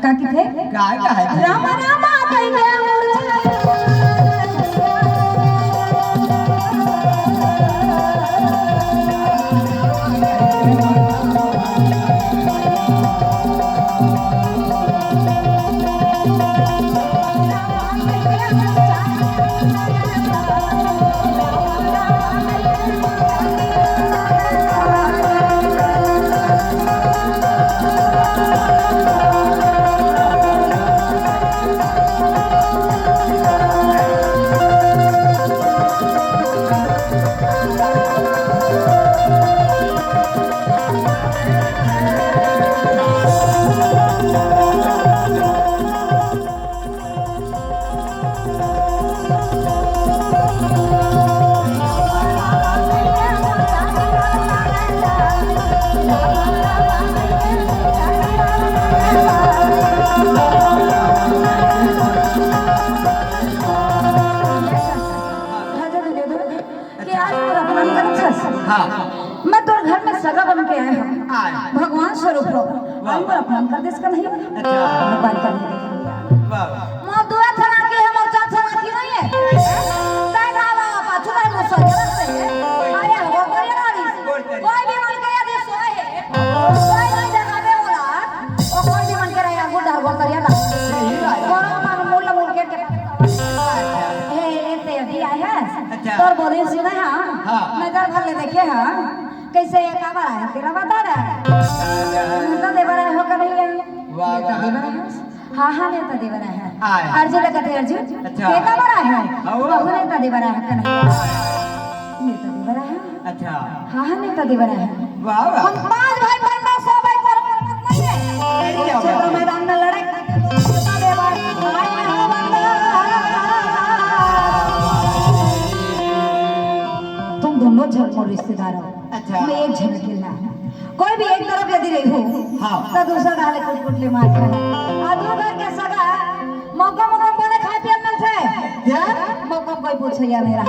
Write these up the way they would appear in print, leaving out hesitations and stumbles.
का की थे काय का है राम राम कई गया मैं तो घर में सगा बन के आया हूँ भगवान स्वरूप हो अपमान कर देस का नहीं भगवान का नहीं मां दुआ थना के हमर चाचा थना की नहीं है काय गावा पाछू में मुसो जरा से आया हो कोई नहीं कोई भी मन के आदि सोए है कोई नहीं जगह पे बोला ओ कोई भी मन के रहा गुडा गो करिया ना कोन मन मूल मूल के ए ते अभी आया है तोर बोले सुना हां मैं जब घर ले देखे हां कैसे ये का बड़ा है तेरा बता रहा है तो देवर है हो कर नहीं है वाह हां हां नेता देवर है अर्जुन लगते अर्जुन ये का बड़ा है बहु नेता देवर है कन्हैया नेता देवर है अच्छा हां हां नेता देवर है वाह हम पांच भाई बहन सौ भाई पर नहीं है क्षेत्र मैदान में लड़ाई नेता देवर भाई हो बंदा तुम दोनों झलमोर रिश्तेदार हो अच्छा मैं एक झलकेला कोई भी एक तरफ यदि रही हो हां तो दूसरा डाले कुछ कुटले मार खाना आदमी घर के सगा मौका मौका बोले खाए पिए मिल से मौका कोई पूछे या मेरा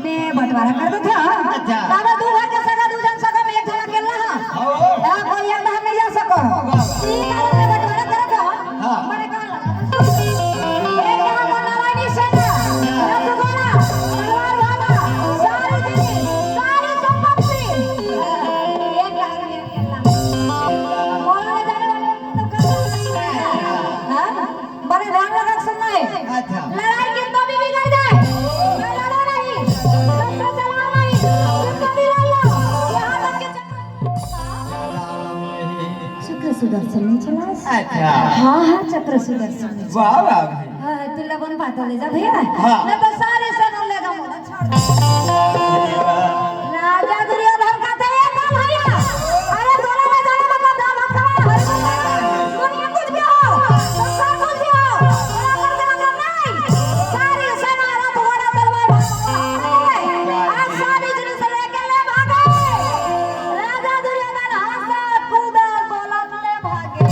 मैं बंटवारा कर दो था अच्छा दादा दो घर के सगा दो जन सगा में एक जन अकेला हां या कोई एक बाहर नहीं जा सको ठीक है मैं बंटवारा कर दो हां बड़े कौन एक जहां को नारायणी सेना रखवाड़ा तलवार वाला सारी जनी सारी संपत्ति एक आदमी अकेला बोलने जाने वाले हां बड़े ध्यान लगा सुनना है अच्छा लड़ाई कितना भी बिगड़ जाए मैं लड़ा नहीं सबसे चला नहीं कितना भी लड़ लो यहां तक के चक्र सुदर्शन नहीं चला अच्छा हां हां चक्र सुदर्शन नहीं चला वाह वाह हां तुला बन पाता ले जा भैया हाँ। मैं तो सारे सन लेगा मुझे छोड़ राजा दुर्योधन का थे एक भैया अरे दोनों में जाने का था भक्ता दुनिया कुछ भी हो संसार कुछ भी हो बराबर का नहीं सारी सेना रथ घोड़ा तलवार आज सारी जुलूस लेके ले भागे राजा दुर्योधन हंसा कूदा बोला ले भागे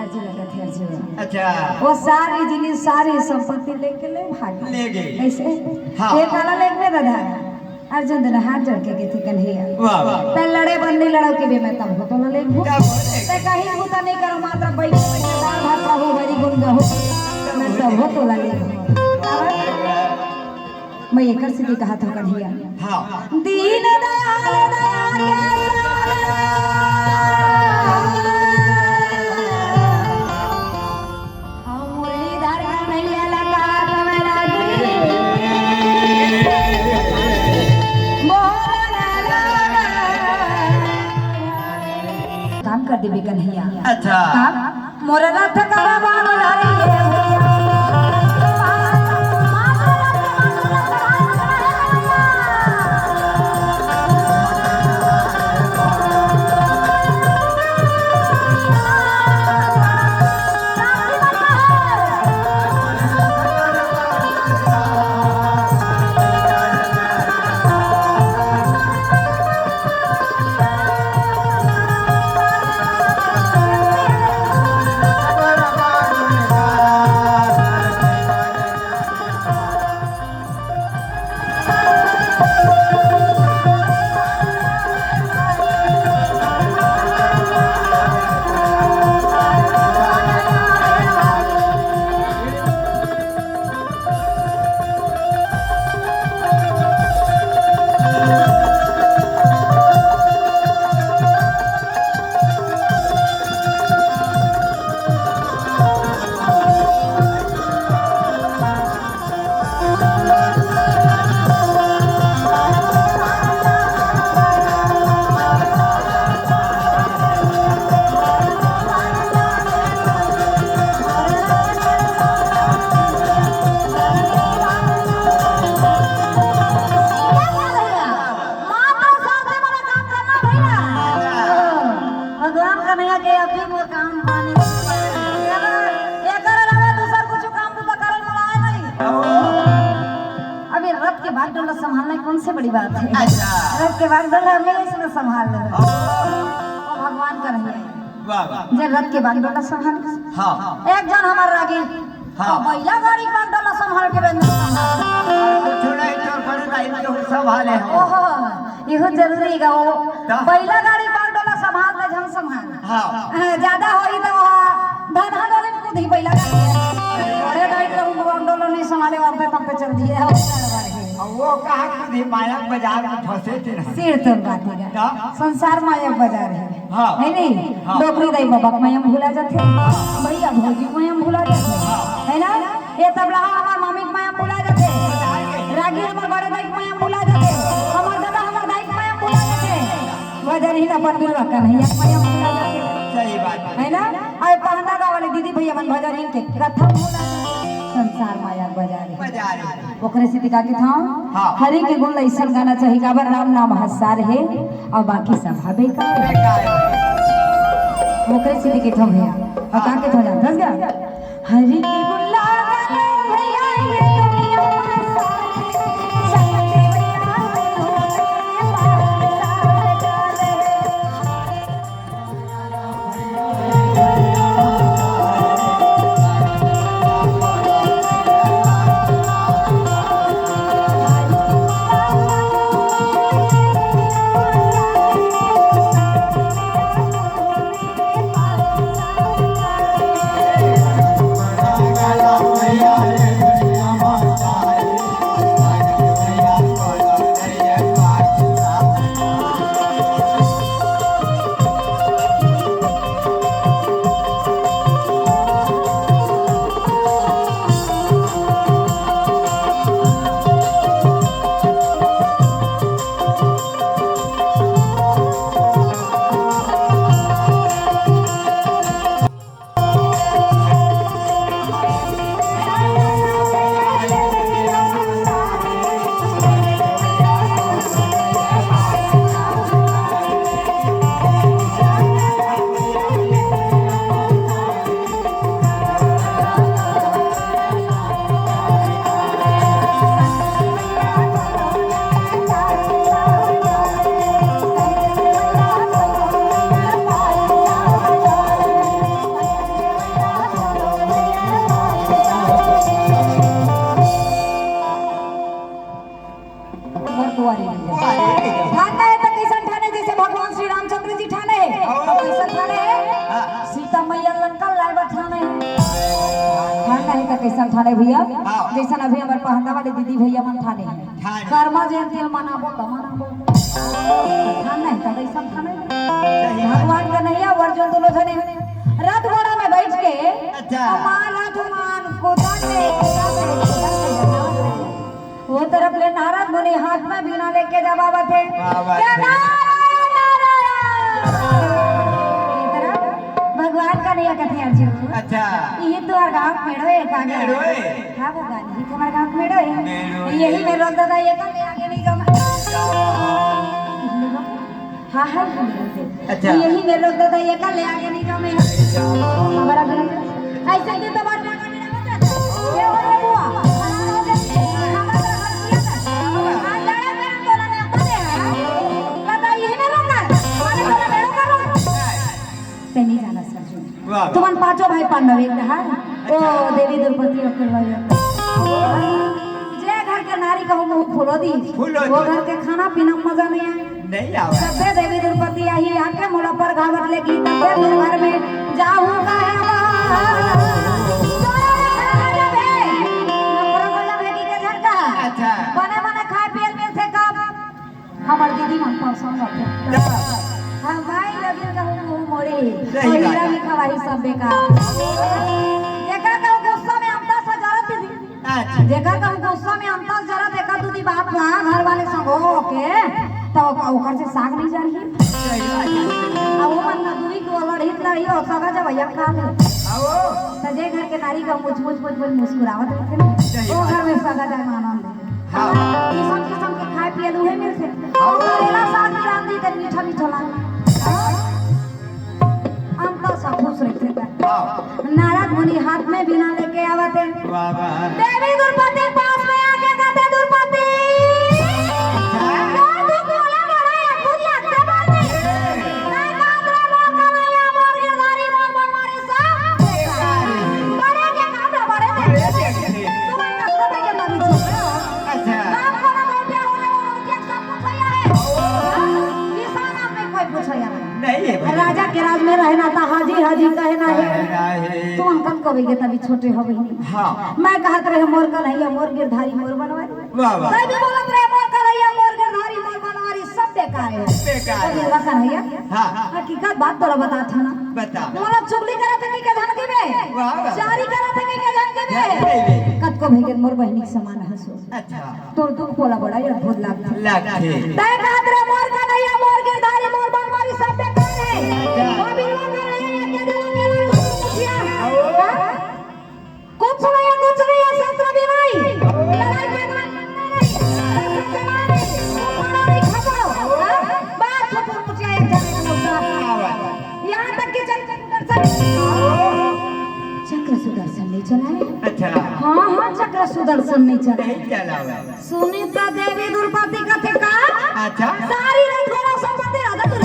अर्जुन लगा थे अर्जुन अच्छा वो सारी जिनी सारी संपत्ति लेके ले भागे ले गए ऐसे हाँ। ये काला लेके में दादा अर्जुन ने हाथ जोड़ के थी कन्हैया वाह वाह ते लड़े बंदी लड़ो के भी मैं तब हो तो ले भू ते कहीं होता नहीं करो मात्र बैठ दाल भात हो बड़ी गुण गहो मैं तब हो तो ले मैं एकर सीधी कहा था कन्हैया हां दीन दयाल मुरलीधर कन्हैया लगा तमरा काम कर देबे कन्हैया अच्छा मोर रथ का बाण लड़िए भगवान कन्हैया के अभी वो काम पानी एकर अलावा दूसर कुछ काम तो करल मलाई नहीं। अभी रथ के बाद डोला संभालना कौन से बड़ी बात है। रथ के बाद डोला हमें इसमें संभाल ले भगवान कन्हैया जे रथ के बाद डोला संभाल। हां एक जन हमार रागी बैला गाड़ी का डोला संभाल के बंद कुछ नहीं चोर पड़े नहीं तो संभाले ओहो इहो जरूरी गा वो बैला गाड़ी का डोला संभाल ले जन संभाल। हां ज्यादा होई तो धन डोले में कूदी बैला गाड़ी अरे दाई तो डोला नहीं संभाले वापे तब पे चल दिए वो कहा कि माया बाजार में फंसे थे सिर तो बात है संसार माया बाजार है हां है नहीं डोकरी दाई बाबा मयम भूला जाते भैया भौजी मयम भूला जाते है ना ये तबला हमार मम्मी मयम भूला जाते रागी हमार बड़े दाई मयम भूला जाते हमार दादा हमार दाई मयम भूला जाते वजन ही ना पर बिलवा का नहीं मयम भूला जाते सही बात है ना आए पहना गा वाले दीदी भैया मन भजन इनके प्रथम भूला संसार माया बाजार ओकरे से दिखा के था हरि के गुण ऐसा गाना चाहिए काबर राम नाम हसार है और बाकी सब हबे का ओकरे से दिखे था भैया और का के था दस गया हरि के गुण गाना भैया ये दुनिया कैसा ठाने भैया जैसा अभी हमारे पहना वाले दीदी भैया मन ठाने कर्मा जयंती मनाबो तो मनाबो ठाने का कैसा ठाने भगवान का नहीं वर्जन दोनों जने रथ घोड़ा में बैठ के हमारा धुमान कोदाने वो तरफ ले नारद मुनि हाथ में बीना लेके जवाब थे क्या भगवान का नहीं कहते अर्जुन अच्छा ये तो हर गांव मेड़ो है कागे हां वो गानी ही तुम्हारे गांव मेड़ो है यही में रोक दादा ये कल आगे नहीं जाना हां हां अच्छा यही में रोक दादा ये कल आगे नहीं जाओ मैं हमारा घर ऐसे दिन तो बात ना करने मत ये हो रे बुआ हमारा घर किया था हां लड़ा मेरे बोला ने अपने दादा यही में रोक हमारे बोला मेड़ो करो ते नहीं जाना तुमन पांचों भाई पांडव एक रहा ओ देवी द्रौपदी अकेल जे घर के नारी का मुंह फूलो दी वो घर के खाना पीना मजा नहीं आए सबे देवी द्रौपदी आई आके मुड़ा पर घावट लेगी तबे तुम घर में जाऊंगा बने बने खाए पिए में से कब हमार दीदी मन परसों जाते हां भाई लगे कहूं मोरे मेरा भी खवाई सब बेकार देखा तो गुस्सा में हमदा सजारत दीदी अच्छा देखा तो गुस्सा में हमदा जरा देखा दूधी बाप ना घर वाले संग हो के तो ओकर से साग नहीं जा रही अब वो मन दूरी को लड़हित लड़ी और सगा जब भैया खा ले आओ सजे घर के नारी का मुझ मुस्कुरावत रहते ना वो घर में सगा जाए आनंद हां किस्म किस्म के खाए पिए दुहे मिल से और करेला साग रांधी के मीठा मीठा लाग नारद मुनि हाथ में बिना लेके आवते देवी द्रौपदी पास में आके कहते द्रौपदी राजा के राज में रहना था हाजी हाजी कहना है तुम अंकल को भी तभी छोटे हो गई हाँ मैं कहत रहे मोर कन्हैया मोर गिरधारी मोर बनवाई तभी बोलत रहे मोर कन्हैया मोर गिरधारी मोर बनवारी सब बेकार है बेकार कन्हैया हां हकीकत बात तोरा बता था ना बता मोला चुगली करत है के धन के में चारी करत है के धन के में कत को भेगे मोर बहनी के समान हंसो अच्छा तोर दुख बोला बड़ा ये बहुत लागथे तय कहत रहे मोर कन्हैया मोर गिरधारी मोर बनवारी सब बेकार है कुछ नहीं है शस्त्र भी नहीं लड़ाई के बात छोटा मुझे एक यहाँ तक कि चक्र सुदर्शन नहीं चलाए अच्छा हाँ चक्र सुदर्शन नहीं चलाए सुनीता देवी द्रौपदी का थे का अच्छा सारी रात घोड़ा संपत्ति राधा तो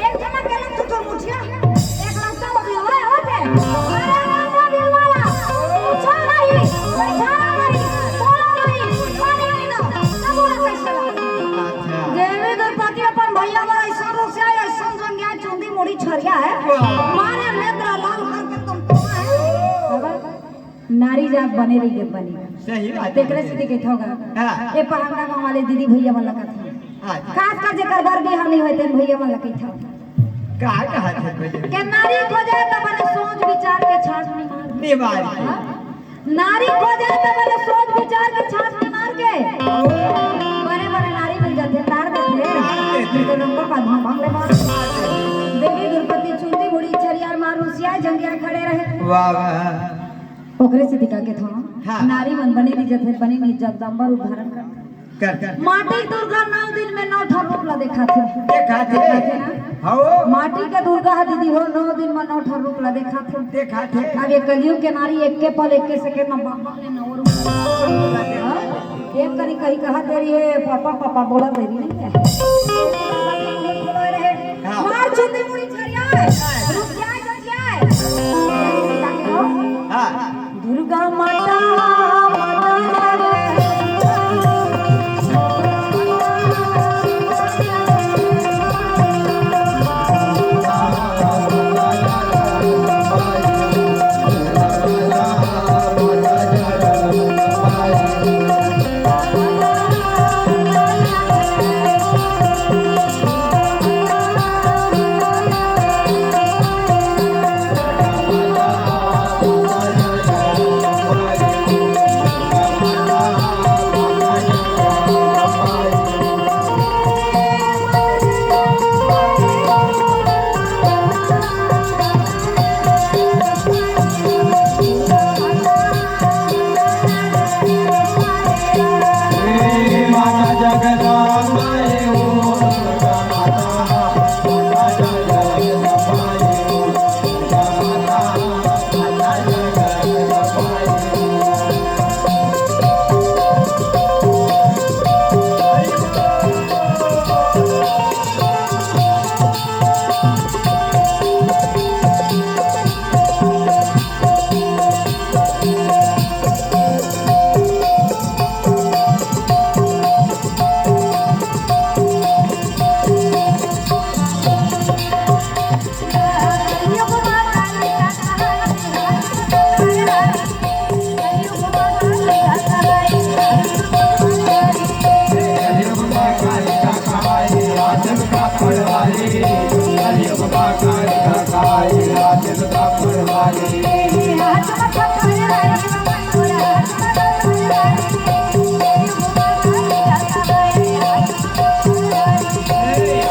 एक जना के लग तो मुझिया एक लड़का बदल होते अरे मोबिल वाला पूछो नहीं बैठा नहीं बोलो नहीं माने नहीं ना सब बोला कैसे अच्छा देवी द्रौपदी अपन भैया वाला ऐसा रोसे आया ऐसा जंगिया चुंदी मुड़ी छरिया है मारे नेत्र लाल करके तुम नारी जात बने रही है बनी सही बात देखरे से दिखे होगा ए पहाड़ा गांव वाले दीदी भैया वाला का था खास कर जेकर घर बिहार नहीं होते भैया वाला के था का कहा थे के नारी खो जाए त बने सोच विचार के छाछ में मार निवारी नारी खो जाए त बने सोच विचार के छाछ में मार के बड़े बड़े नारी मिल जाते तार देते तो नंबर का भांग ले मार देवी द्रौपदी चुंदी मुड़ी छरियार मार रुसिया जंगिया खड़े रहे वाह वाह ओकरे से दिखा के था हाँ। नारी मन बने इज्जत है बने नहीं जगदम्बा रूप धारण कर माटी दुर्गा 9 दिन में 9 ठा रूप ला देखा थे ना हो माटी के दुर्गा दीदी हो 9 दिन में 9 ठा रूप ला देखा थे अब ये कलयुग के नारी एक के पल एक के सेकंड में बाबा ने 9 रूप एक करी कहीं कहा दे रही है पापा पापा बोला दे रही नहीं है मार चुंदी मुड़ी छरिया रुक जाए हां दुर्गा माता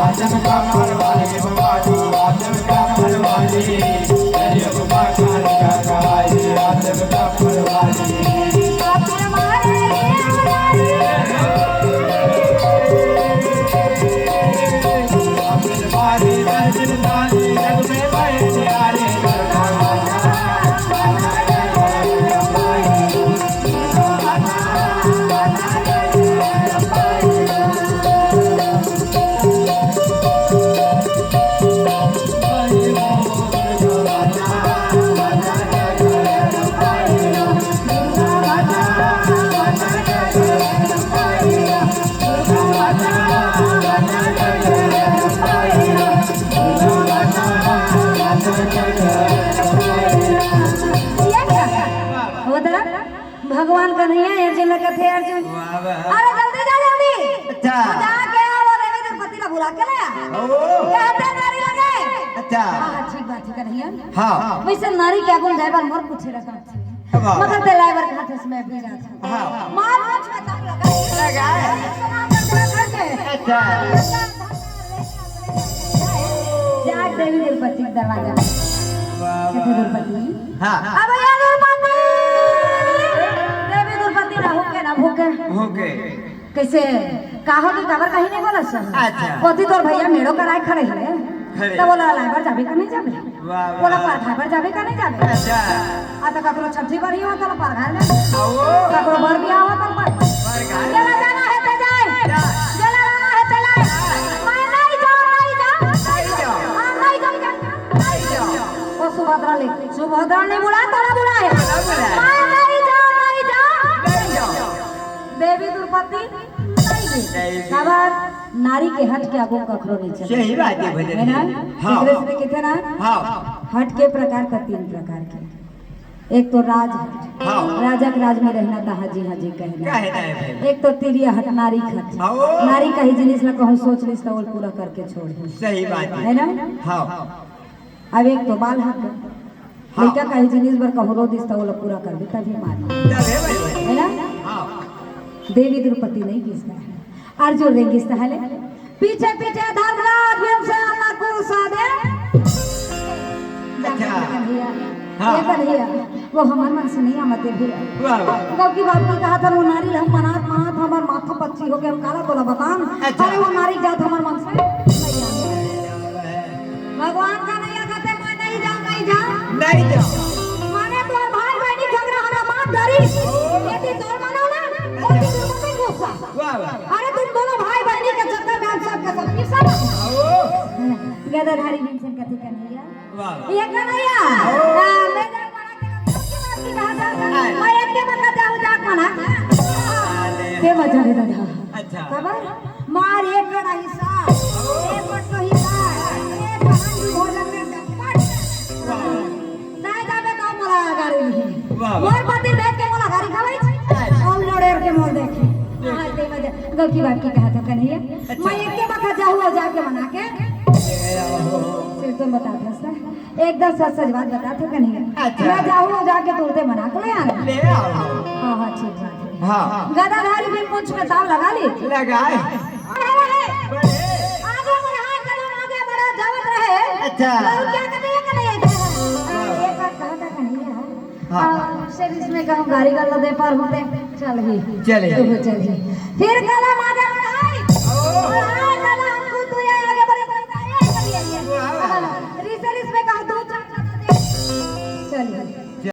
आजम का परवाने बाबा जी आजम का परवाने भगवान का नहीं है अर्जुन का थे अर्जुन। वाह वाह। अरे जल्दी जा जल्दी। अच्छा। जाके वो रेवी द्रौपदी का बुला के लाया। कहते नारी लगे। अच्छा। हां ठीक बात है नहीं है। हाँ। वैसे नारी क्या गुण जाए बार मोर पूछे रखा मगर ते लाइवर का हाथ में भी जाता। हाँ। मार मुझ में दम लगा। अच्छा। जाग देवी द्रौपदी दरवाजा। वाह कहते द्रौपदी। हाँ। अब ये द्रौपदी देवी द्रौपदी ना होके ना भूखे भूखे कैसे काहो की खबर कहीं नहीं बोला सर। अच्छा। पति तोर भैया मेड़ो कराए खड़े है खड़े। तो बोला लाइवर जाबे का नहीं जाबे वाह वाह। बोला पर जाबे का नहीं जाबे। अच्छा। आ तो ककरो छठी बड़ी हो तो पर घर में आओ ककरो बर बियाह हो तो पर चला जाना है तो जाए चला जाना है चला मैं नहीं जाऊं नहीं जाऊं हां नहीं जाऊं। ओ सुभद्रा ने बुला तोरा बुला है मैं नहीं जाऊं देवी द्रौपदी खबर नारी के हट के आगो कखरो नहीं चले। सही बात है भजन है ना। हाँ। एकरे से कहते ना हाँ। हट के प्रकार का 3 प्रकार के। एक तो राज हट। हाँ। राजा के राज में रहना था हाजी हाजी कहना। काहे ना है एक तो तिरिया हट नारी हट। हाँ। नारी का ही जिनिस ला कहूं सोच लिस तो वो पूरा करके छोड़ दे। सही बात है ना। हाँ। अब एक तो बाल हट लड़का का ही जिनिस बर कहूं रो दिस तो वो पूरा कर दे तभी मार है ना। हाँ। देवी द्रौपदी नहीं किसका है अर्जुन रेंगिस्ता है ले पीछे पीछे धर्मराज भीमसेन नकुल सहदेव। अच्छा। हाँ। ये कन्हैया वो हमारे मन से नहीं आमते भैया। वाह वाह। गौ की बात कहा था वो नारी हम मनात मनात हमार माथा पच्ची हो गया हम काला बोला बतान। अच्छा। अरे वो नारी जात हमारे मन से नहीं आते। भगवान का नहीं आते मैं नहीं जाऊं नहीं जाओ माने तो भाई बहनी झगड़ा हमें मार धरी यदि तोर मानो ना वो भी गुस्सा। वाह वाह। अरे तुम दोनों भाई बहनी के चक्कर में हम सब के सब किस सब गदाधारी भीमसेन कथी कन्हैया वाह। ये कन्हैया मैं जा बना के कहा था मैं एक के बता जाऊं जाक मना के मजा रे दादा। अच्छा। खबर मार एक का हिस्सा एक बट तो हिस्सा एक हांडी भोजन में चपट नहीं जाबे तो मोला गाड़ी नहीं वाह। मोर पति बैठ के मोला गाड़ी खवाई हम लड़ेर के मोर देखे हाथे मजा गौ की बात की कहा था कन्हैया मैं एक के बता जाऊं जाके मना के फिर तुम बता दो एकदम सच सच बात बता तो कन्हैया। अच्छा। मैं जाऊं जाके तुरते मना के ले आना। ले आओ। हां हां ठीक बात है। हाँ। गदाधारी भी पूछ के ताव लगा ली लगाए आगे बढ़ा कदम आगे बढ़ा जावत रहे। अच्छा। और क्या करे कन्हैया एक बात कहा था कन्हैया। हाँ। शरीर में कहूं गाड़ी कर दे पर होते चल भी चले। फिर कलम आगे